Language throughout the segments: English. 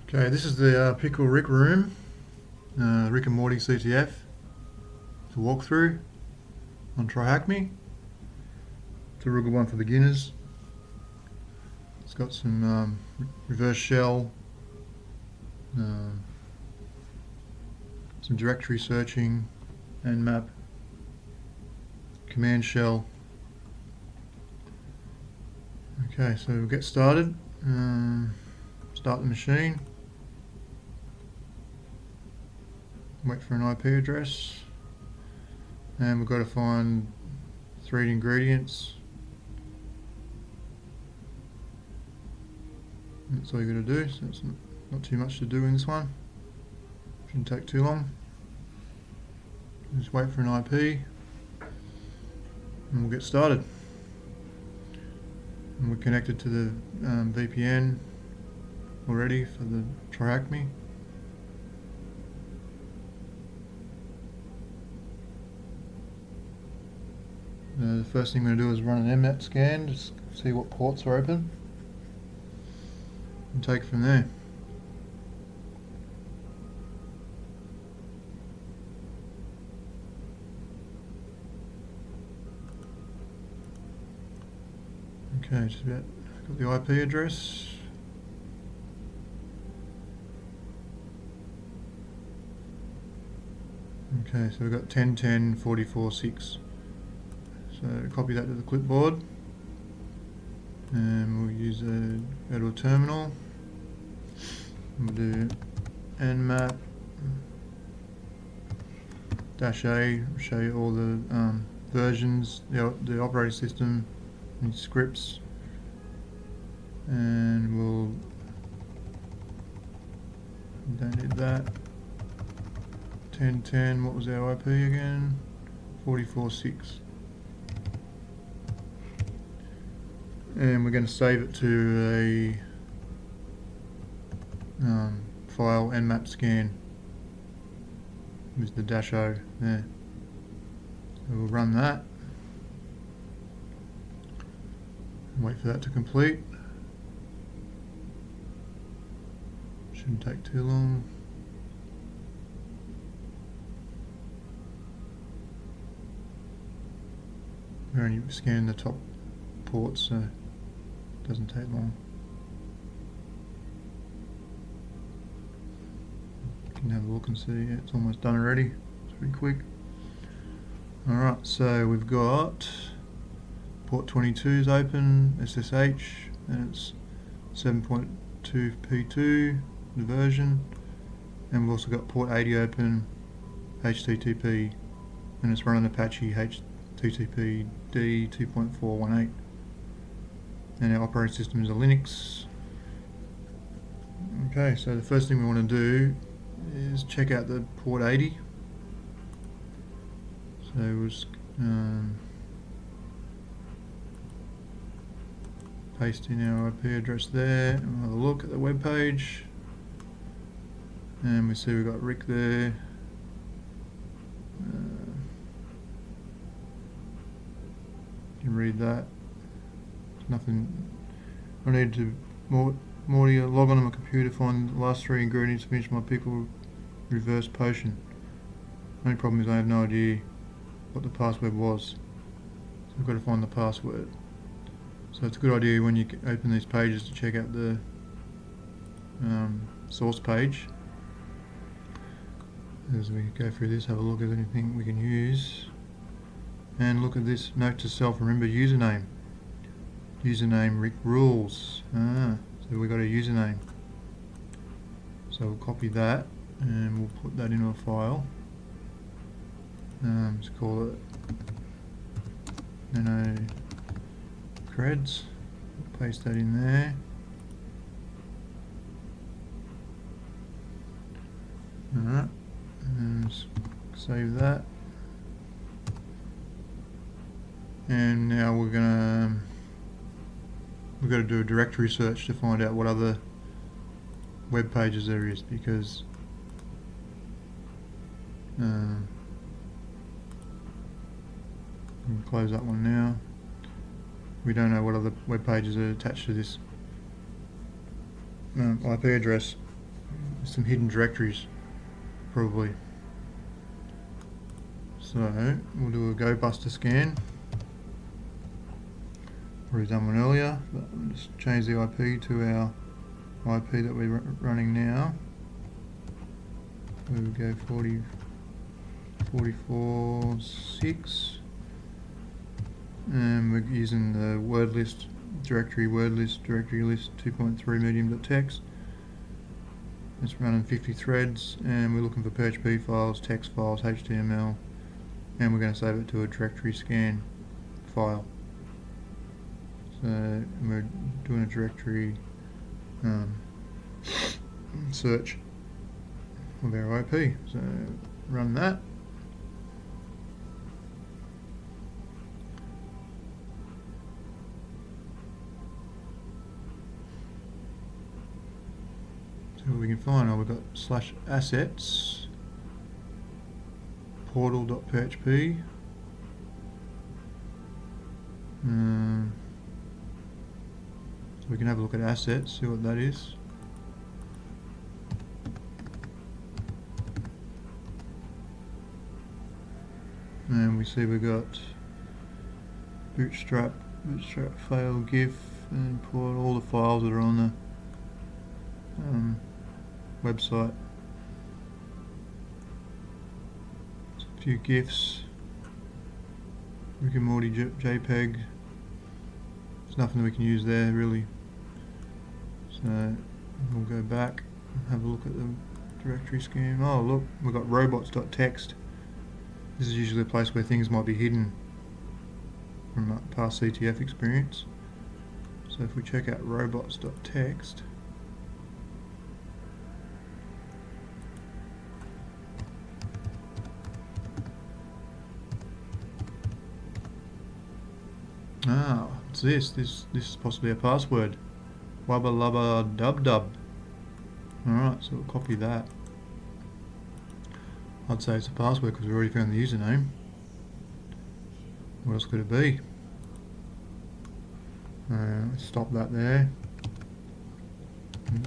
Okay, this is the Pickle Rick room, Rick and Morty CTF. It's a walkthrough on TryHackMe. It's a real good one for beginners. It's got some reverse shell, some directory searching, nmap, command shell. Okay, so we'll get started. Start the machine. Wait for an IP address, and we've got to find 3 ingredients. That's all you got to do, so it's not too much to do in this one. Shouldn't take too long. Just wait for an IP, and we'll get started. And we're connected to the VPN already for the TryHackMe. The first thing we're going to do is run an nmap scan, just see what ports are open, and take it from there. Okay, just about got the IP address. Okay, so we've got 10.10.44.6. So copy that to the clipboard, and we'll go to a terminal. We'll do nmap -A, show you all the versions, the operating system and scripts, and we don't need that. 10.10, what was our IP again? 44.6. And we're going to save it to a file nmap scan with the -O there. So we'll run that. Wait for that to complete. Shouldn't take too long. We're only scanning the top ports, so it doesn't take long. You can have a look and see, it's almost done already. It's pretty quick. Alright, so we've got port 22 is open, SSH, and it's 7.2p2, the version, and we've also got port 80 open, HTTP, and it's running Apache HTTP D 2.418, and our operating system is a Linux. Okay, so the first thing we want to do is check out the port 80. So we'll just paste in our IP address there, and we'll have a look at the web page, and we see we've got Rick there. You can read that. There's nothing. I need to Morty log on to my computer, find the last 3 ingredients to finish my pickle reverse potion. Only problem is I have no idea what the password was, so I've got to find the password. So it's a good idea when you open these pages to check out the source page. As we go through this, have a look at anything we can use. And look at this, note to self, remember username. Username Rick rules. So we've got a username. So we'll copy that and we'll put that into a file. Let's call it nano creds. Paste that in there. Alright, and save that. And now we've got to do a directory search to find out what other web pages there is, because we can close that one now. We don't know what other web pages are attached to this IP address. There's some hidden directories, probably. So we'll do a gobuster scan. Already done one earlier, but we'll just change the IP to our IP that we're running now. We'll go 44.6, and we're using the word list directory list 2.3 medium.txt. It's running 50 threads, and we're looking for PHP files, text files, HTML, and we're going to save it to a directory scan file. So we're doing a directory search of our IP. So run that. So what we can find, we've got /assets, portal.php, so we can have a look at assets, see what that is. And we see we've got bootstrap fail gif, and import all the files that are on the website. A few gifs, Rick and Morty JPEG. There's nothing that we can use there really. So we'll go back and have a look at the directory scan. Oh look, we've got robots.txt. This is usually a place where things might be hidden from past CTF experience. So if we check out robots.txt, what's this? This is possibly a password. Wubba lubba dub dub. Alright, so we'll copy that. I'd say it's a password because we already found the username. What else could it be? Let's stop that there.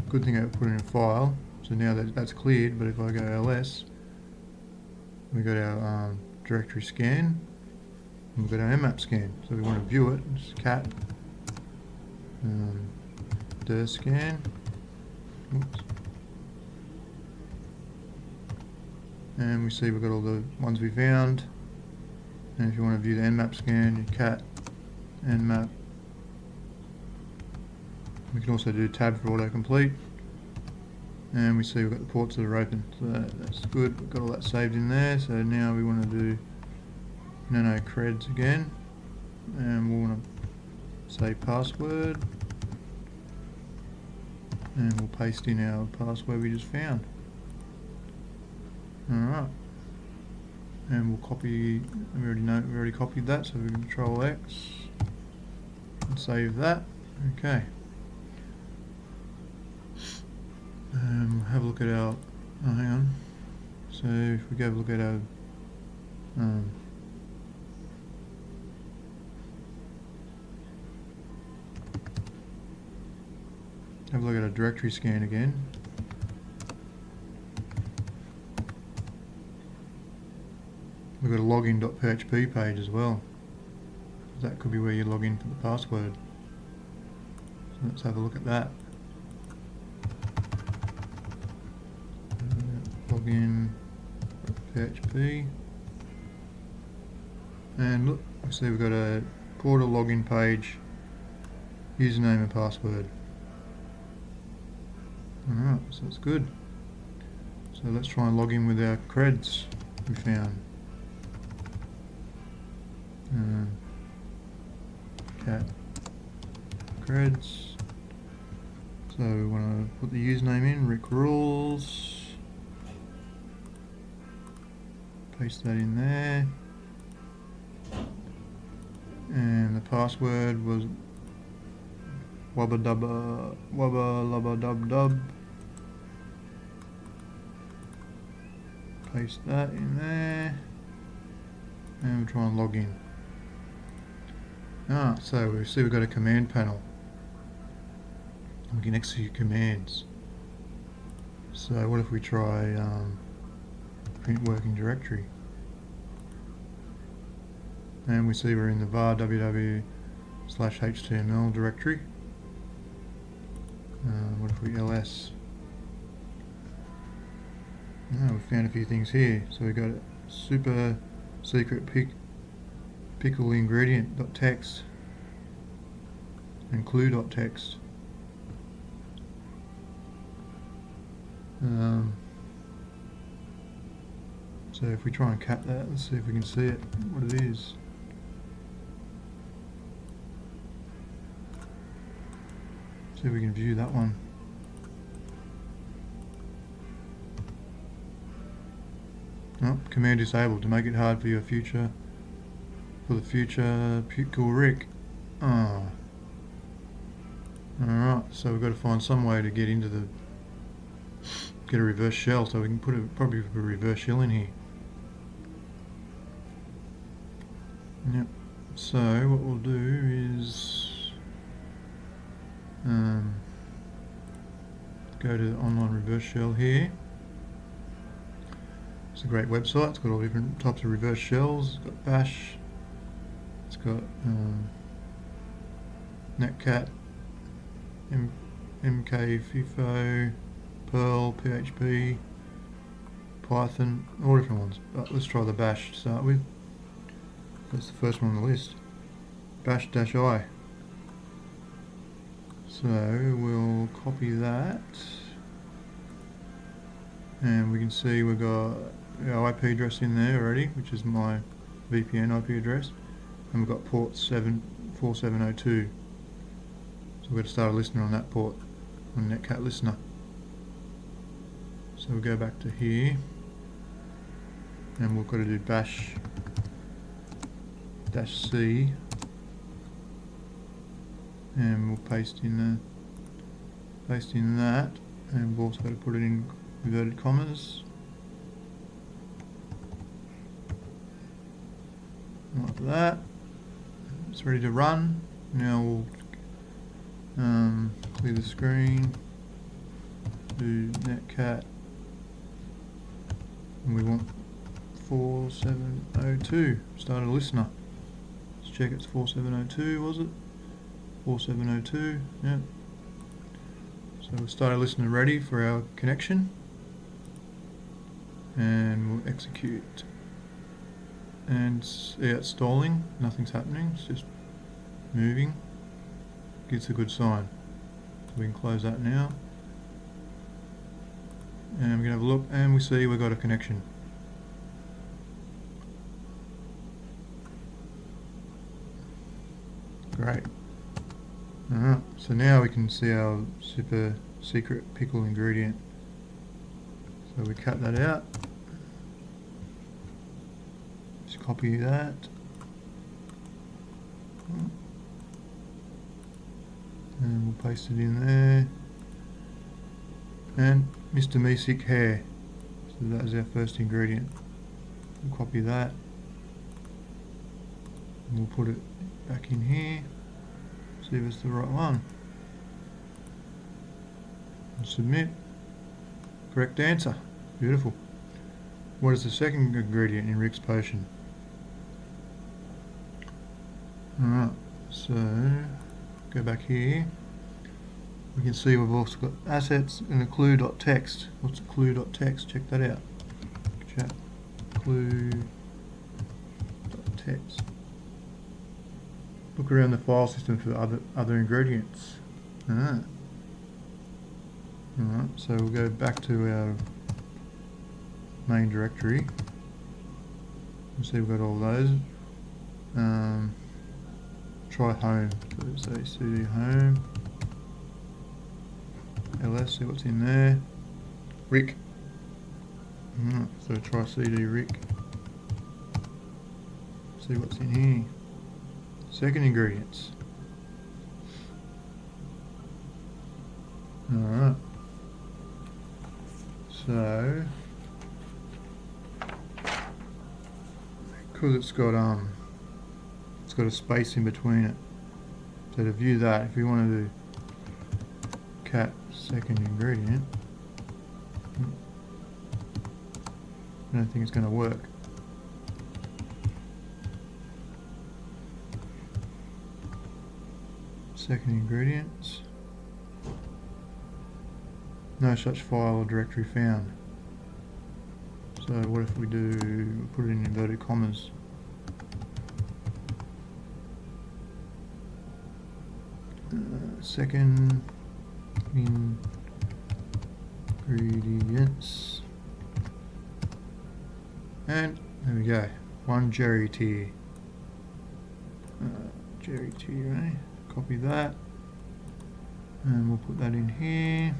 Good thing I put in a file. So now that's cleared, but if I go ls, we got our directory scan, and we've got our nmap scan. So we want to view it. It's cat dir scan. Oops. And we see we've got all the ones we found. And if you want to view the nmap scan, you cat nmap. We can also do tab for autocomplete. And we see we've got the ports that are open. So that's good. We've got all that saved in there. So now we want to do nano creds again. And we'll want to say password. And we'll paste in our password we just found. Alright, and we'll copy, we already copied that, so we can Control X and save that. Okay. We'll have a look at our, hang on. So if we go have a look at our have a look at our directory scan again. We've got a login.php page as well. That could be where you log in for the password. So let's have a look at that. Login.php. And look, we see we've got a portal login page, username and password. Alright, so that's good. So let's try and log in with our creds we found. Cat creds. So we want to put the username in, Rick Rules. Paste that in there. And the password was wubba lubba dub dub. Paste that in there. And we'll try and log in. So we see we've got a command panel. We can execute commands. So what if we try print working directory, and we see we're in the var www/html directory. What if we ls? We found a few things here. So we got a super secret pickle ingredient.txt and clue.txt. So if we try and cat that, let's see if we can see it, what it is. See if we can view that one. Oh, command disabled to make it hard for the future Pickle Rick. Oh. Alright, so we've got to find some way to get into get a reverse shell, so we can probably put a reverse shell in here. Yep. So what we'll do is go to the online reverse shell here. It's a great website. It's got all different types of reverse shells. It's got bash. It's got netcat, mk, FIFO, Perl, PHP, Python, all different ones. But let's try the bash to start with. That's the first one on the list. Bash-i. So we'll copy that, and we can see we've got our IP address in there already, which is my VPN IP address, and we've got port 4702. So we've got to start a listener on that port, on netcat listener. So we'll go back to here, and we've got to do bash -c, and we'll paste in that, and we've also got to put it in inverted commas like that. It's ready to run. Now we'll clear the screen, do netcat, and we want 4702, start a listener. Let's check it's 4702, was it? 4702, yeah. So we'll start our listener ready for our connection, and we'll execute. And yeah, it's stalling, nothing's happening, it's just moving. Gives a good sign. So we can close that now. And we're going to have a look, and we see we've got a connection. Great. Alright, so now we can see our super secret pickle ingredient. So we cut that out. Just copy that. And we'll paste it in there. And Mr. Meesick hair. So that is our first ingredient. We'll copy that. And we'll put it back in here. See if it's the right one. And submit. Correct answer. Beautiful. What is the second ingredient in Rick's potion? Alright, so go back here. We can see we've also got assets and a clue.txt. What's a clue.txt? Check that out. Chat. Clue.txt. Look around the file system for other ingredients. Alright, so we'll go back to our main directory. You see we've got all those. Try home. So say cd home. ls, see what's in there. Rick. So try cd Rick. See what's in here. Second ingredients. Alright. So because it's got a space in between it. So to view that, if we want to do cat second ingredient, I don't think it's going to work. Second ingredients. No such file or directory found. So what if we do, put it in inverted commas. Second ingredients. And there we go. One Jerry tier. Jerry tier, eh? Copy that. And we'll put that in here.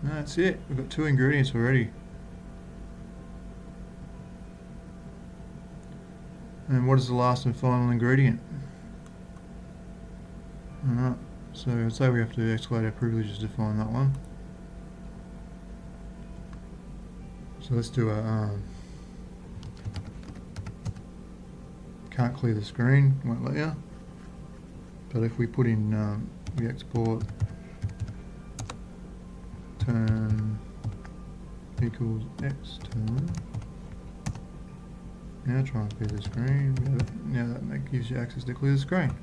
And that's it. We've got 2 ingredients already. And what is the last and final ingredient? Alright, so I'd say we have to escalate our privileges to find that one. So let's do a can't clear the screen, won't let you. But if we put in we export term equals x term. Now try and clear the screen. Now that gives you access to clear the screen.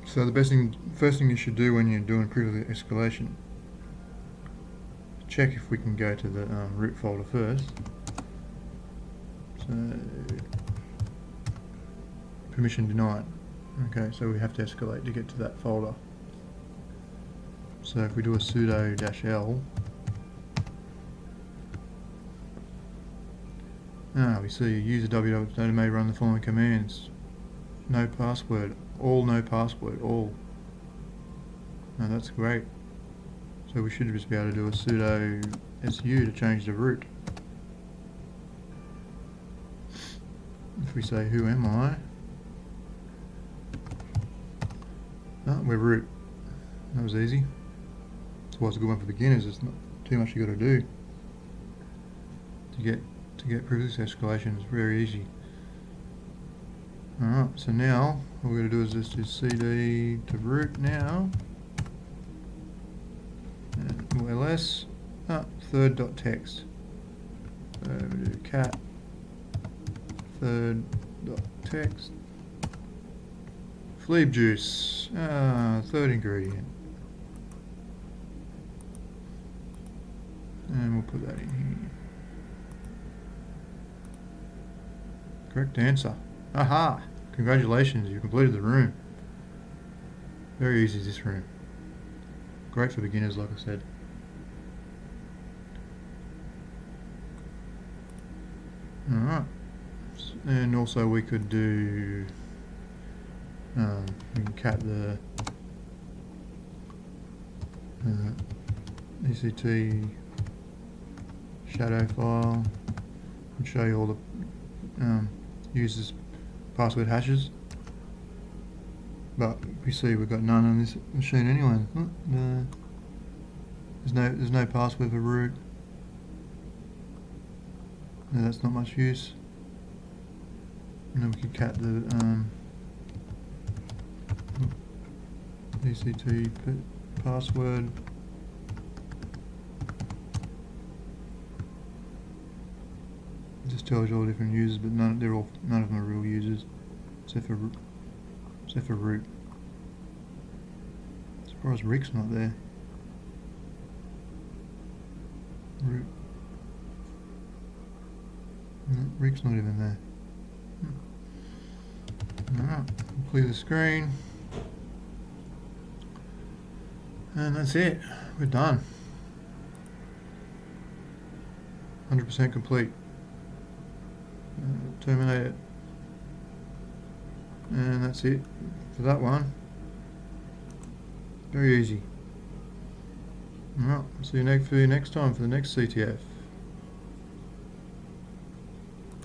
So the first thing you should do when you're doing privilege escalation, check if we can go to the root folder first. So permission denied. Okay, so we have to escalate to get to that folder. So if we do a sudo -l, we see user www may run the following commands. No password, all no password, all. Now that's great. So we should just be able to do a sudo su to change the root. If we say who am I? Oh, we're root. That was easy. That's why it's a good one for beginners. It's not too much you got to do to get privilege escalation. It's very easy. Alright, so now all we're going to do is just do cd to root now. And ls third.text. So we do cat third.text. Fleab juice, third ingredient. And we'll put that in here. Correct answer. Aha! Congratulations, you completed the room. Very easy, this room. Great for beginners, like I said. Alright. And also we could do we can cat the ECT shadow file and show you all the users password hashes, but we see we've got none on this machine anyway. No, there's no password for root. No, that's not much use. And then we can cat the ECT password. It just tells you all the different users, but none of them are real users, except for root. Surprised Rick's not there. Root. No, Rick's not even there. Alright, we'll clear the screen. And that's it. We're done. 100% complete. Terminate it. And that's it for that one. Very easy. Alright, see you next time for the next CTF.